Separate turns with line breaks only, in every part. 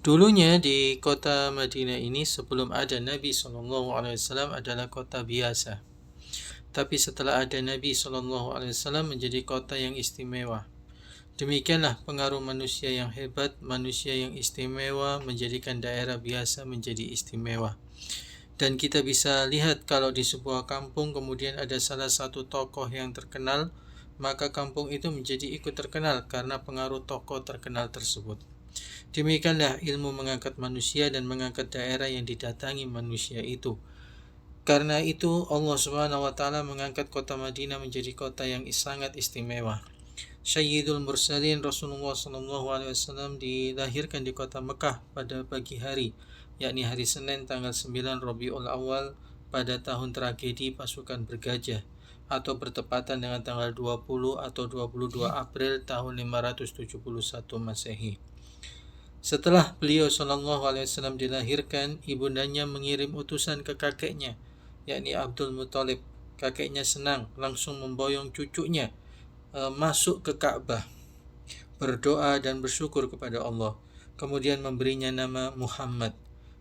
Dulunya di kota Madinah ini sebelum ada Nabi SAW adalah kota biasa. Tapi setelah ada Nabi SAW menjadi kota yang istimewa. Demikianlah pengaruh manusia yang hebat, manusia yang istimewa menjadikan daerah biasa menjadi istimewa. Dan kita bisa lihat kalau di sebuah kampung kemudian ada salah satu tokoh yang terkenal, maka kampung itu menjadi ikut terkenal karena pengaruh tokoh terkenal tersebut. Demikianlah ilmu mengangkat manusia dan mengangkat daerah yang didatangi manusia itu. Karena itu Allah Subhanahu wa taala mengangkat kota Madinah menjadi kota yang sangat istimewa. Sayyidul Mursalin Rasulullah SAW dilahirkan di kota Mekah pada pagi hari, yakni hari Senin tanggal 9 Rabiul Awal pada tahun tragedi pasukan bergajah, atau bertepatan dengan tanggal 20 atau 22 April tahun 571 Masehi. Setelah beliau SAW dilahirkan, ibundanya mengirim utusan ke kakeknya, yakni Abdul Muthalib. Kakeknya senang, langsung memboyong cucunya masuk ke Ka'bah, berdoa dan bersyukur kepada Allah. Kemudian memberinya nama Muhammad.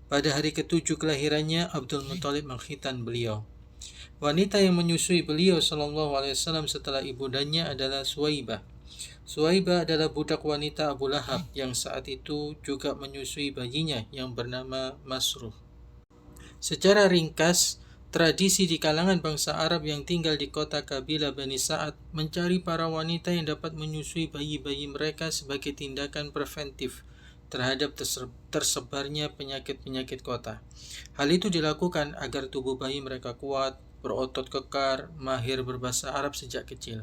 Pada hari ke-7 kelahirannya, Abdul Muthalib mengkhitan beliau. Wanita yang menyusui beliau SAW setelah ibundanya adalah Suwaibah. Suwaibah adalah budak wanita Abu Lahab yang saat itu juga menyusui bayinya yang bernama Masruh. Secara ringkas, tradisi di kalangan bangsa Arab yang tinggal di kota kabilah Bani Sa'ad mencari para wanita yang dapat menyusui bayi-bayi mereka sebagai tindakan preventif terhadap tersebarnya penyakit-penyakit kota. Hal itu dilakukan agar tubuh bayi mereka kuat, berotot kekar, mahir berbahasa Arab sejak kecil.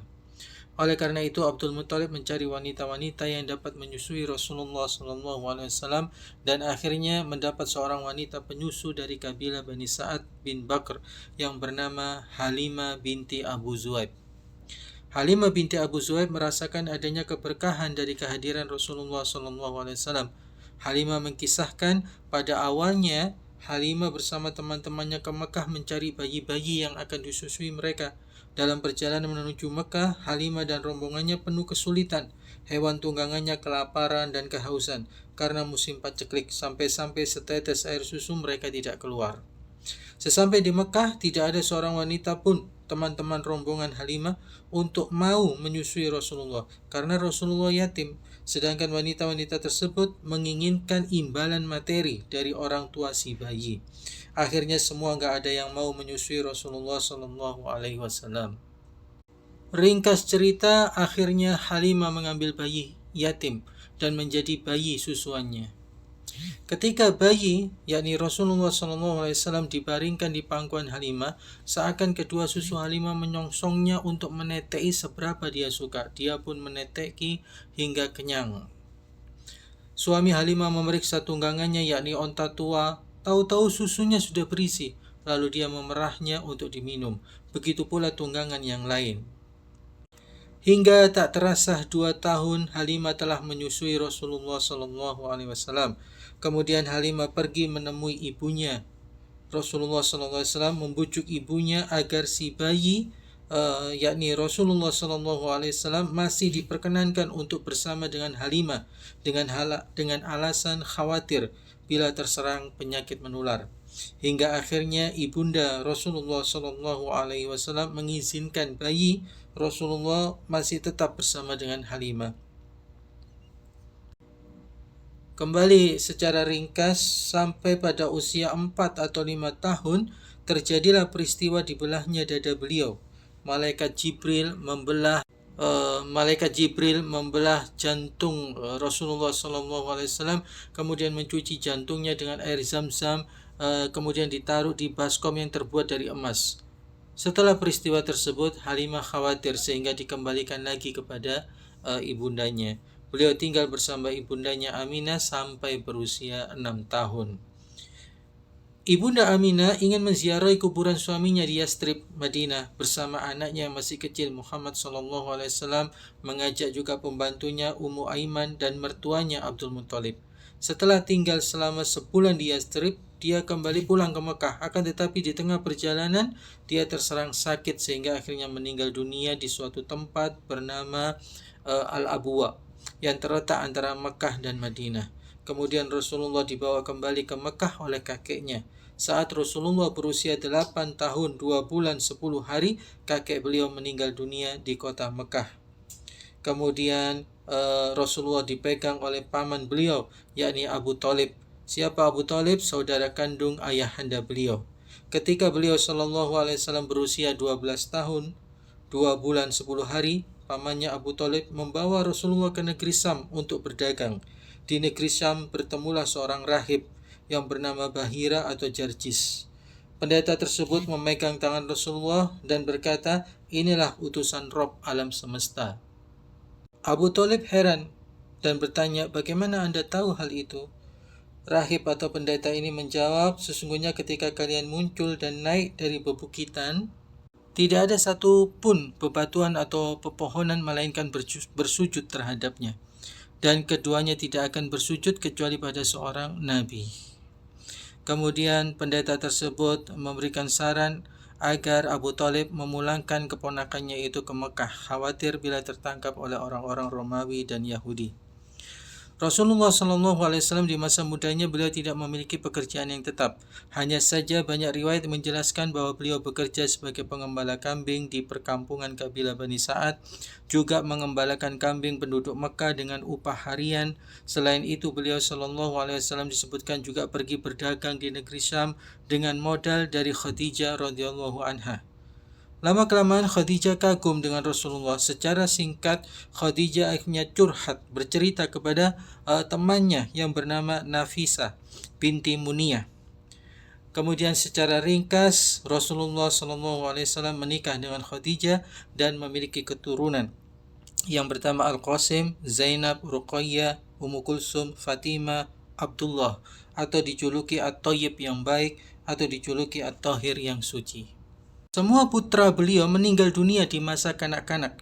Oleh karena itu, Abdul Muthalib mencari wanita-wanita yang dapat menyusui Rasulullah SAW dan akhirnya mendapat seorang wanita penyusu dari kabilah Bani Sa'ad bin Bakr yang bernama Halimah binti Abu Zuhaib. Halimah binti Abu Zuhaib merasakan adanya keberkahan dari kehadiran Rasulullah SAW. Halimah mengkisahkan pada awalnya Halimah bersama teman-temannya ke Mekah mencari bayi-bayi yang akan disusui mereka. Dalam perjalanan menuju Mekah, Halimah dan rombongannya penuh kesulitan. Hewan tunggangannya kelaparan dan kehausan karena musim paceklik, sampai-sampai setetes air susu mereka tidak keluar. Sesampai di Mekah, tidak ada seorang wanita pun teman-teman rombongan Halimah untuk mau menyusui Rasulullah karena Rasulullah yatim, sedangkan wanita-wanita tersebut menginginkan imbalan materi dari orang tua si bayi. Akhirnya semua gak ada yang mau menyusui Rasulullah SAW. Ringkas cerita, akhirnya Halimah mengambil bayi yatim dan menjadi bayi susuannya. Ketika bayi, yakni Rasulullah SAW dibaringkan di pangkuan Halimah, seakan kedua susu Halimah menyongsongnya untuk meneteki seberapa dia suka. Dia pun meneteki hingga kenyang. Suami Halimah memeriksa tunggangannya, yakni onta tua. Tahu-tahu susunya sudah berisi, lalu dia memerahnya untuk diminum. Begitu pula tunggangan yang lain. Hingga tak terasa 2 tahun Halimah telah menyusui Rasulullah SAW. Kemudian Halimah pergi menemui ibunya. Rasulullah SAW membujuk ibunya agar si bayi, yakni Rasulullah SAW masih diperkenankan untuk bersama dengan Halimah dengan alasan khawatir bila terserang penyakit menular. Hingga akhirnya ibunda Rasulullah SAW mengizinkan bayi Rasulullah masih tetap bersama dengan Halimah. Kembali secara ringkas, sampai pada usia 4 atau 5 tahun terjadilah peristiwa dibelahnya dada beliau. Malaikat Jibril membelah jantung Rasulullah SAW, kemudian mencuci jantungnya dengan air zam-zam, kemudian ditaruh di baskom yang terbuat dari emas. Setelah peristiwa tersebut, Halimah khawatir sehingga dikembalikan lagi kepada ibundanya. Beliau tinggal bersama ibundanya Aminah sampai berusia 6 tahun. Ibunda Aminah ingin menziarahi kuburan suaminya di Yastrib, Madinah bersama anaknya yang masih kecil. Muhammad SAW mengajak juga pembantunya Ummu Aiman dan mertuanya Abdul Muttalib. Setelah tinggal selama sebulan di Yastrib, dia kembali pulang ke Mekah. Akan tetapi di tengah perjalanan, dia terserang sakit sehingga akhirnya meninggal dunia di suatu tempat bernama Al-Abwa yang terletak antara Mekah dan Madinah. Kemudian Rasulullah dibawa kembali ke Mekah oleh kakeknya. Saat Rasulullah berusia 8 tahun 2 bulan 10 hari, kakek beliau meninggal dunia di kota Mekah. Kemudian Rasulullah dipegang oleh paman beliau, yakni Abu Thalib. Siapa Abu Thalib? Saudara kandung ayahanda beliau. Ketika beliau SAW berusia 12 tahun 2 bulan 10 hari, pamannya Abu Thalib membawa Rasulullah ke negeri Syam untuk berdagang. Di negeri Syam bertemulah seorang rahib yang bernama Bahira atau Jarjis. Pendeta tersebut memegang tangan Rasulullah dan berkata, "Inilah utusan Rabb alam semesta." Abu Thalib heran dan bertanya, "Bagaimana Anda tahu hal itu?" Rahib atau pendeta ini menjawab, "Sesungguhnya ketika kalian muncul dan naik dari bebukitan, tidak ada satu pun bebatuan atau pepohonan melainkan bersujud terhadapnya. Dan keduanya tidak akan bersujud kecuali pada seorang nabi." Kemudian pendeta tersebut memberikan saran agar Abu Thalib memulangkan keponakannya itu ke Mekah, khawatir bila tertangkap oleh orang-orang Romawi dan Yahudi. Rasulullah SAW di masa mudanya beliau tidak memiliki pekerjaan yang tetap. Hanya saja banyak riwayat menjelaskan bahwa beliau bekerja sebagai pengembala kambing di perkampungan kabilah Bani Sa'ad, juga mengembalakan kambing penduduk Mekah dengan upah harian. Selain itu beliau SAW disebutkan juga pergi berdagang di negeri Syam dengan modal dari Khadijah radhiyallahu anha. Lama-kelamaan Khadijah kagum dengan Rasulullah. Secara singkat, Khadijah akhirnya curhat, bercerita kepada temannya yang bernama Nafisah binti Muniyah. Kemudian secara ringkas, Rasulullah SAW menikah dengan Khadijah dan memiliki keturunan yang pertama Al-Qasim, Zainab, Ruqayyah, Ummu Kulsum, Fatimah, Abdullah, atau dijuluki At-Thayyib yang baik, atau dijuluki At-Tahir yang suci. Semua putra beliau meninggal dunia di masa kanak-kanak,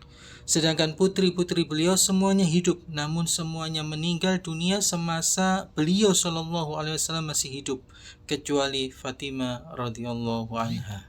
sedangkan putri-putri beliau semuanya hidup, namun semuanya meninggal dunia semasa beliau SAW masih hidup, kecuali Fatimah radhiyallahu anha.